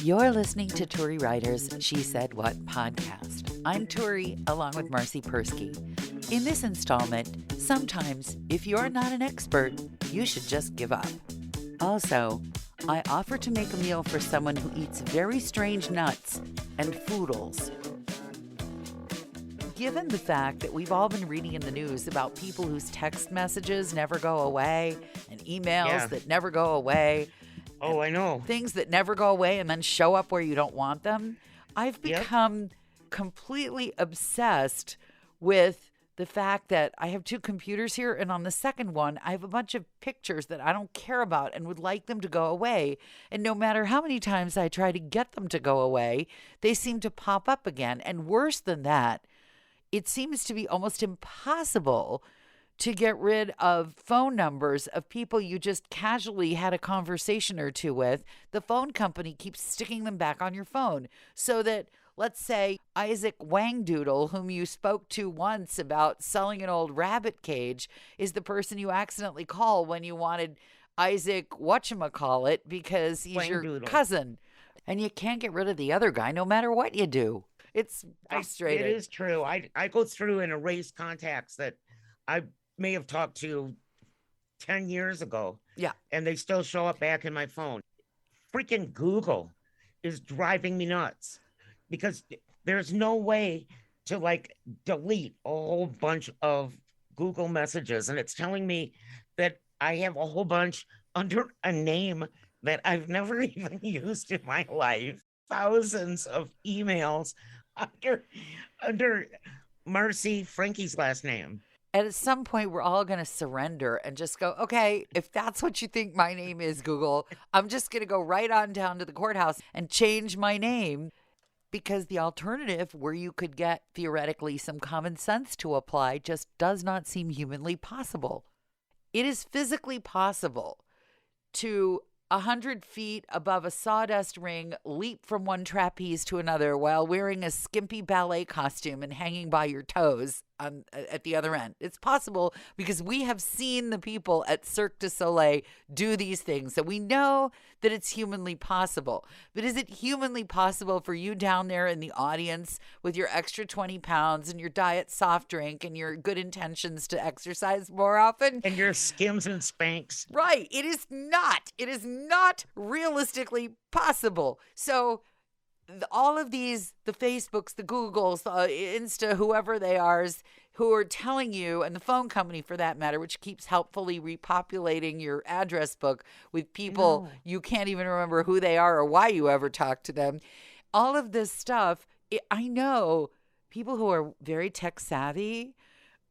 You're listening to Turi Ryder's She Said What podcast. I'm Turi, along with Marci Persky. In this installment, sometimes if you're not an expert, you should just give up. Also, I offer to make a meal for someone who eats very strange nuts and foodles. Given the fact that we've all been reading in the news about people whose text messages never go away and emails that never go away, oh, I know. things that never go away and then show up where you don't want them, I've become completely obsessed with the fact that I have two computers here, and on the second one, I have a bunch of pictures that I don't care about and would like them to go away. And no matter how many times I try to get them to go away, they seem to pop up again. And worse than that, it seems to be almost impossible to get rid of phone numbers of people you just casually had a conversation or two with. The phone company keeps sticking them back on your phone so that, let's say, Isaac Wangdoodle, whom you spoke to once about selling an old rabbit cage, is the person you accidentally call when you wanted Isaac whatchamacallit because he's your cousin. And you can't get rid of the other guy no matter what you do. It's frustrating. It is true. I go through and erase contacts that I may have talked to 10 years ago. Yeah. And they still show up back in my phone. Freaking Google is driving me nuts because there's no way to delete a whole bunch of Google messages. And it's telling me that I have a whole bunch under a name that I've never even used in my life. Thousands of emails under Marci, Frankie's last name. And at some point, we're all going to surrender and just go, okay, if that's what you think my name is, Google, I'm just going to go right on down to the courthouse and change my name. Because the alternative, where you could get theoretically some common sense to apply, just does not seem humanly possible. It is physically possible to 100 feet above a sawdust ring, leap from one trapeze to another while wearing a skimpy ballet costume and hanging by your toes at the other end. It's possible because we have seen the people at Cirque du Soleil do these things. So we know that it's humanly possible. But is it humanly possible for you down there in the audience with your extra 20 pounds and your diet soft drink and your good intentions to exercise more often? And your Skims and Spanx. Right. It is not. It is not realistically possible. So all of these, the Facebooks, the Googles, the Insta, whoever they are, who are telling you, and the phone company for that matter, which keeps helpfully repopulating your address book with people you can't even remember who they are or why you ever talked to them. All of this stuff, I know people who are very tech savvy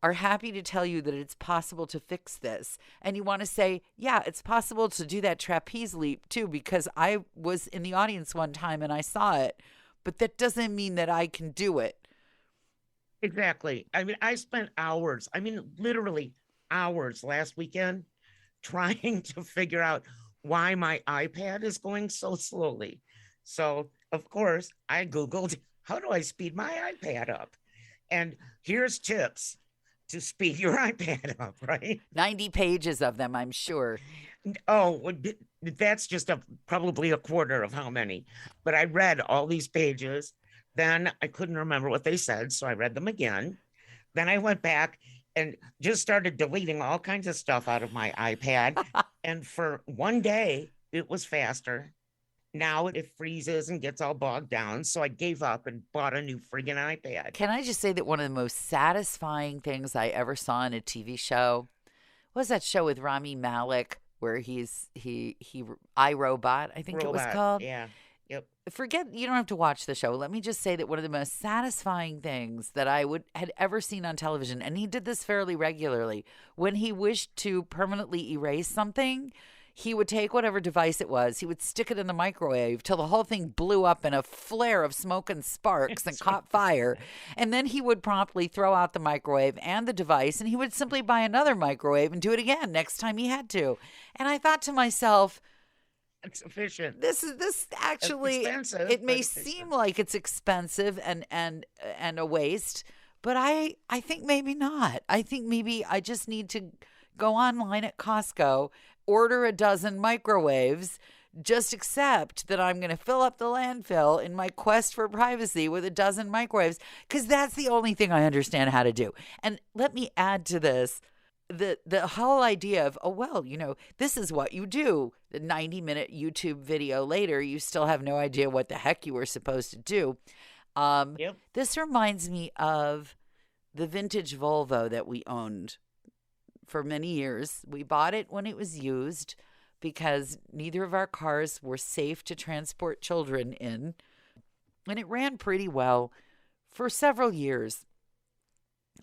are happy to tell you that it's possible to fix this. And you want to say, yeah, it's possible to do that trapeze leap too, because I was in the audience one time and I saw it, but that doesn't mean that I can do it. Exactly. I mean, I spent hours, literally hours last weekend trying to figure out why my iPad is going so slowly. So, of course, I Googled, how do I speed my iPad up? And here's tips to speed your iPad up, right? 90 pages of them, I'm sure. Oh, that's just probably a quarter of how many. But I read all these pages. Then I couldn't remember what they said, so I read them again. Then I went back and just started deleting all kinds of stuff out of my iPad. And for one day, it was faster. Now it freezes and gets all bogged down. So I gave up and bought a new friggin' iPad. Can I just say that one of the most satisfying things I ever saw in a TV show was that show with Rami Malek where he iRobot, I think it was called. Yeah. Yep. Forget, you don't have to watch the show. Let me just say that one of the most satisfying things that I had ever seen on television, and he did this fairly regularly, when he wished to permanently erase something, he would take whatever device it was, he would stick it in the microwave till the whole thing blew up in a flare of smoke and sparks and caught fire. And then he would promptly throw out the microwave and the device, and he would simply buy another microwave and do it again next time he had to. And I thought to myself, it's efficient. This actually, it may seem like it's expensive and a waste, but I think maybe not. I think maybe I just need to go online at Costco, order a dozen microwaves, Just accept that I'm going to fill up the landfill in my quest for privacy with a dozen microwaves, because that's the only thing I understand how to do. And let me add to this the whole idea of, oh, well, this is what you do. The 90-minute YouTube video later, you still have no idea what the heck you were supposed to do. Yep. This reminds me of the vintage Volvo that we owned for many years. We bought it when it was used because neither of our cars were safe to transport children in. And it ran pretty well for several years.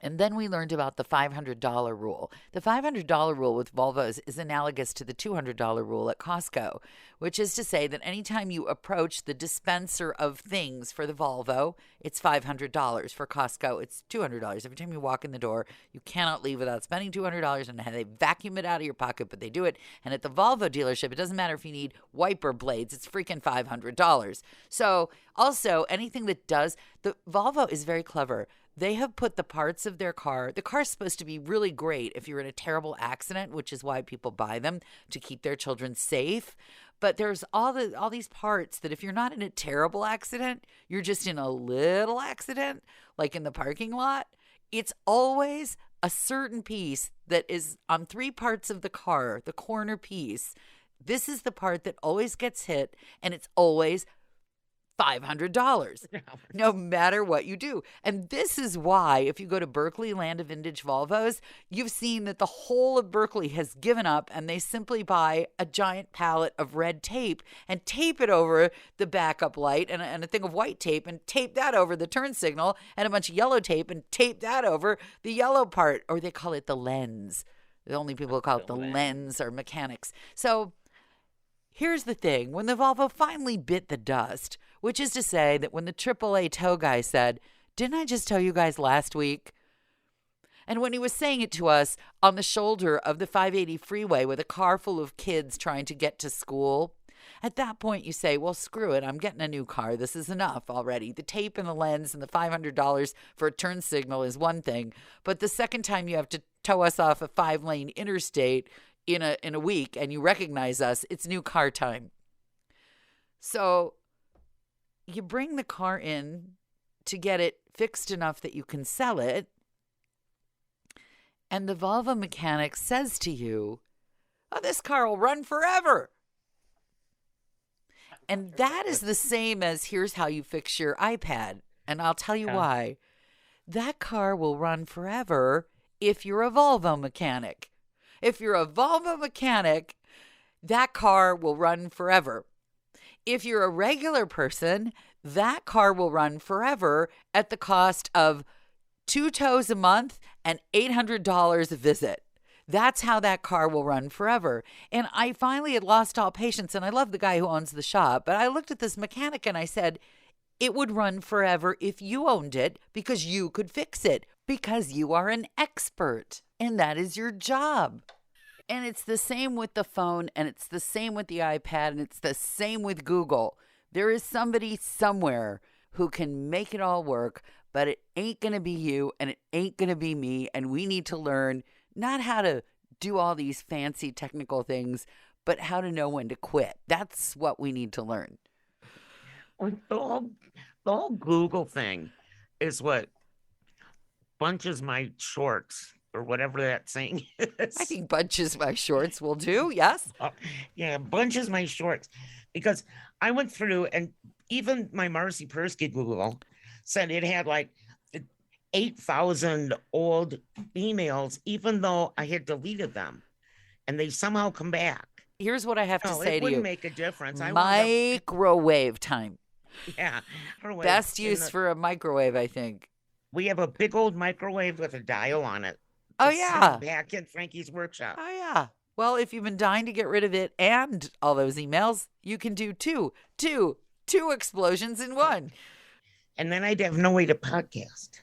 And then we learned about the $500 rule. The $500 rule with Volvos is analogous to the $200 rule at Costco, which is to say that anytime you approach the dispenser of things for the Volvo, it's $500. For Costco, it's $200. Every time you walk in the door, you cannot leave without spending $200, and they vacuum it out of your pocket, but they do it. And at the Volvo dealership, it doesn't matter if you need wiper blades, it's freaking $500. So also, anything that does, the Volvo is very clever. They have put the parts of their car, the car's supposed to be really great if you're in a terrible accident, which is why people buy them, to keep their children safe. But there's all these parts that if you're not in a terrible accident, you're just in a little accident, like in the parking lot. It's always a certain piece that is on 3 parts of the car, the corner piece. This is the part that always gets hit, and it's always $500, no matter what you do. And this is why, if you go to Berkeley, Land of Vintage Volvos, you've seen that the whole of Berkeley has given up, and they simply buy a giant pallet of red tape and tape it over the backup light and a thing of white tape and tape that over the turn signal and a bunch of yellow tape and tape that over the yellow part, or they call it the lens. The only people who call it the lens are mechanics. So here's the thing. When the Volvo finally bit the dust, which is to say that when the AAA tow guy said, "Didn't I just tell you guys last week?" And when he was saying it to us on the shoulder of the 580 freeway with a car full of kids trying to get to school, at that point you say, well, screw it. I'm getting a new car. This is enough already. The tape and the lens and the $500 for a turn signal is one thing. But the second time you have to tow us off a 5-lane interstate in a week and you recognize us, it's new car time. So you bring the car in to get it fixed enough that you can sell it, and the Volvo mechanic says to you, oh, this car will run forever. And that is the same as here's how you fix your iPad. And I'll tell you why. That car will run forever if you're a Volvo mechanic. If you're a Volvo mechanic, that car will run forever. If you're a regular person, that car will run forever at the cost of 2 tows a month and $800 a visit. That's how that car will run forever. And I finally had lost all patience, and I love the guy who owns the shop, but I looked at this mechanic and I said, it would run forever if you owned it because you could fix it, because you are an expert, and that is your job. And it's the same with the phone, and it's the same with the iPad, and it's the same with Google. There is somebody somewhere who can make it all work, but it ain't going to be you, and it ain't going to be me, and we need to learn not how to do all these fancy technical things, but how to know when to quit. That's what we need to learn. The whole Google thing is what bunches my shorts, or whatever that saying is. I think bunches my shorts will do, yes. Yeah, bunches my shorts. Because I went through, and even my Marci Persky Google said it had like 8,000 old emails, even though I had deleted them. And they somehow come back. Here's what I have to say to you. It wouldn't make a difference. Microwave time. Yeah. Best use for a microwave, I think. We have a big old microwave with a dial on it. Oh, yeah. Back in Frankie's workshop. Oh, yeah. Well, if you've been dying to get rid of it and all those emails, you can do two explosions in one. And then I'd have no way to podcast.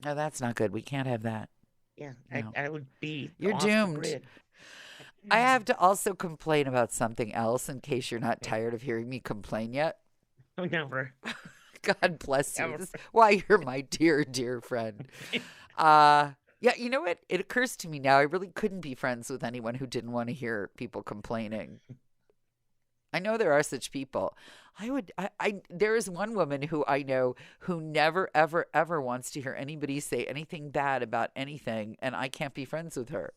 No, that's not good. We can't have that. Yeah, no. I would be. You're doomed. I have to also complain about something else in case you're not tired of hearing me complain yet. Oh, never. God bless you. Never. This is why you're my dear, dear friend. Yeah, you know what? It occurs to me now, I really couldn't be friends with anyone who didn't want to hear people complaining. I know there are such people. There is one woman who I know who never, ever, ever wants to hear anybody say anything bad about anything, and I can't be friends with her.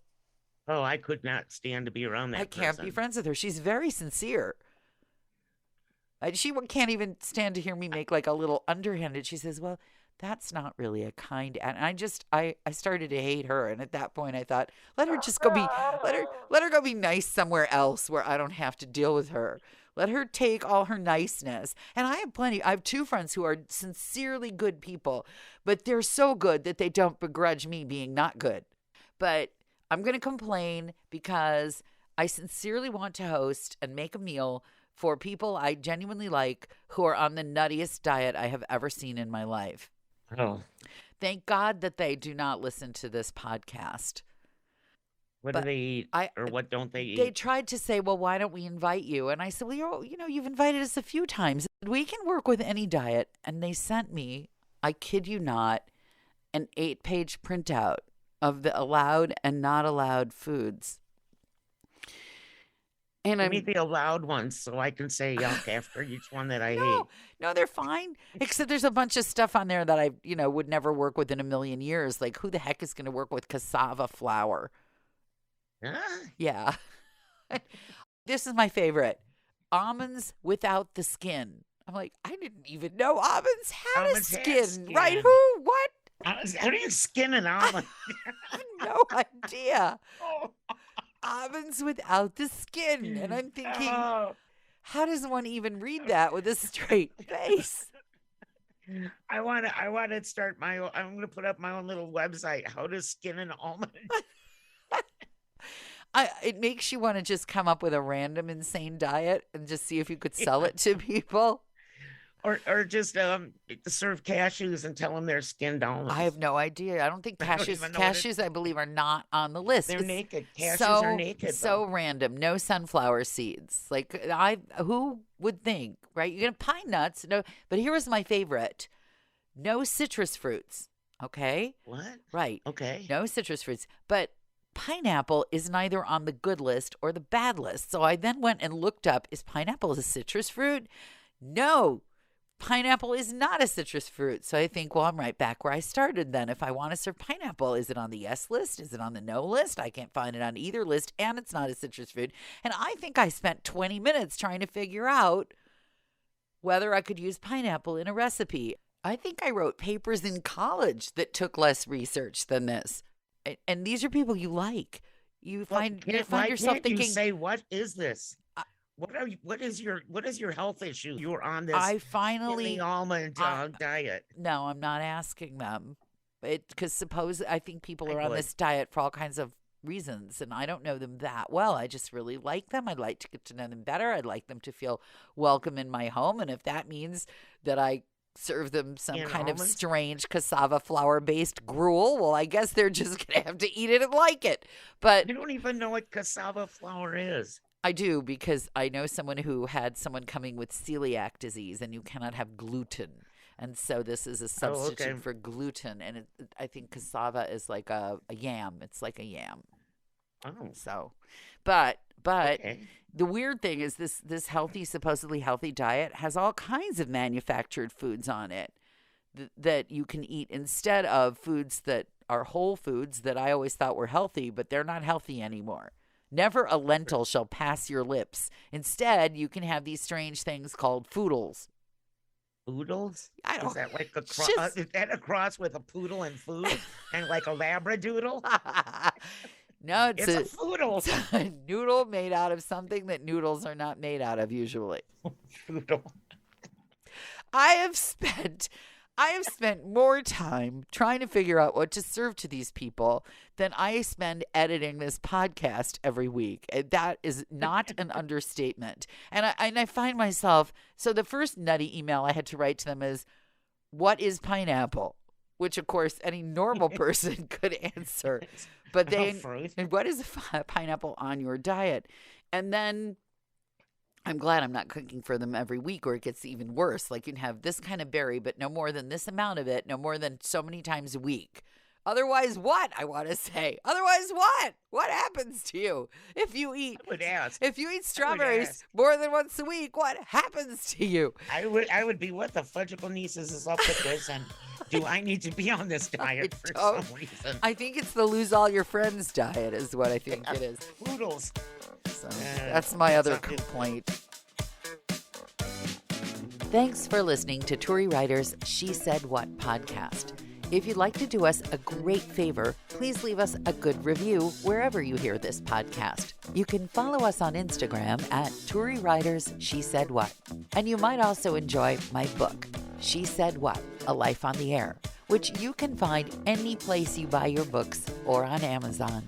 Oh, I could not stand to be around that I can't person. be friends with her. She's very sincere. She can't even stand to hear me make like a little underhanded. She says, well, that's not really a kind. And I started to hate her. And at that point I thought, let her go be nice somewhere else where I don't have to deal with her. Let her take all her niceness. And I have 2 friends who are sincerely good people, but they're so good that they don't begrudge me being not good. But I'm going to complain because I sincerely want to host and make a meal for people I genuinely like who are on the nuttiest diet I have ever seen in my life. Oh. Thank God that they do not listen to this podcast. What do they eat? Or what don't they eat? They tried to say, well, why don't we invite you? And I said, well, you've invited us a few times. We can work with any diet. And they sent me, I kid you not, an 8-page printout of the allowed and not allowed foods. And Give me the allowed ones so I can say yuck after each one that I hate. No, they're fine. Except there's a bunch of stuff on there that I, would never work with in a million years. Like, who the heck is going to work with cassava flour? Yeah. This is my favorite. Almonds without the skin. I'm like, I didn't even know almonds had a skin. Right? Who? What? How do you skin an almond? No idea. Almonds without the skin. And I'm thinking, how does one even read that with a straight face? I want to start my own. I'm going to put up my own little website. How to skin an almond. It makes you want to just come up with a random insane diet and just see if you could sell it to people. Or just serve cashews and tell them they're skinned almonds. I have no idea. I don't think cashews, I believe, are not on the list. They're naked. Cashews are naked. So random. No sunflower seeds. Like, who would think, right? You're going to pine nuts. No, but here was my favorite. No citrus fruits. Okay? What? Right. Okay. No citrus fruits. But pineapple is neither on the good list or the bad list. So I then went and looked up, is pineapple a citrus fruit? No. Pineapple is not a citrus fruit. So I think, well, I'm right back where I started then. If I want to serve pineapple, is it on the yes list? Is it on the no list? I can't find it on either list, and it's not a citrus fruit. And I think I spent 20 minutes trying to figure out whether I could use pineapple in a recipe. I think I wrote papers in college that took less research than this. And these are people you like. You find yourself thinking, you say, what is this? What is your health issue? You're on this almond diet. No, I'm not asking them. Because I think people are on this diet for all kinds of reasons, and I don't know them that well. I just really like them. I'd like to get to know them better. I'd like them to feel welcome in my home, and if that means that I serve them some kind of strange cassava flour based gruel, well, I guess they're just gonna have to eat it and like it. But you don't even know what cassava flour is. I do, because I know someone who had someone coming with celiac disease, and you cannot have gluten. And so this is a substitute for gluten. And I think cassava is like a yam. It's like a yam. Oh. So, but the weird thing is this supposedly healthy diet has all kinds of manufactured foods on it that you can eat instead of foods that are whole foods that I always thought were healthy, but they're not healthy anymore. Never a lentil shall pass your lips. Instead, you can have these strange things called foodles. Foodles? I don't. Is that like a cross? Is that a cross with a poodle and food, and like a labradoodle? No, it's a foodle. It's a noodle made out of something that noodles are not made out of usually. Foodle. I have spent more time trying to figure out what to serve to these people than I spend editing this podcast every week. And that is not an understatement. And I find myself, so the first nutty email I had to write to them is, what is pineapple? Which, of course, any normal person could answer. But what is a pineapple on your diet? And then I'm glad I'm not cooking for them every week, or it gets even worse. Like, you can have this kind of berry, but no more than this amount of it, no more than so many times a week. Otherwise what, I want to say? Otherwise what? What happens to you if you eat strawberries more than once a week? What happens to you? I would be, what the fudgicle nieces is up with this, and do I need to be on this diet for some reason? I think it's the lose all your friends diet is what I think it is. Foodles. So that's my other complaint. Thanks for listening to Turi Ryder's She Said What podcast. If you'd like to do us a great favor, please leave us a good review wherever you hear this podcast. You can follow us on Instagram at Turi Ryder's She Said What. And you might also enjoy my book, She Said What? A Life on the Air, which you can find any place you buy your books or on Amazon.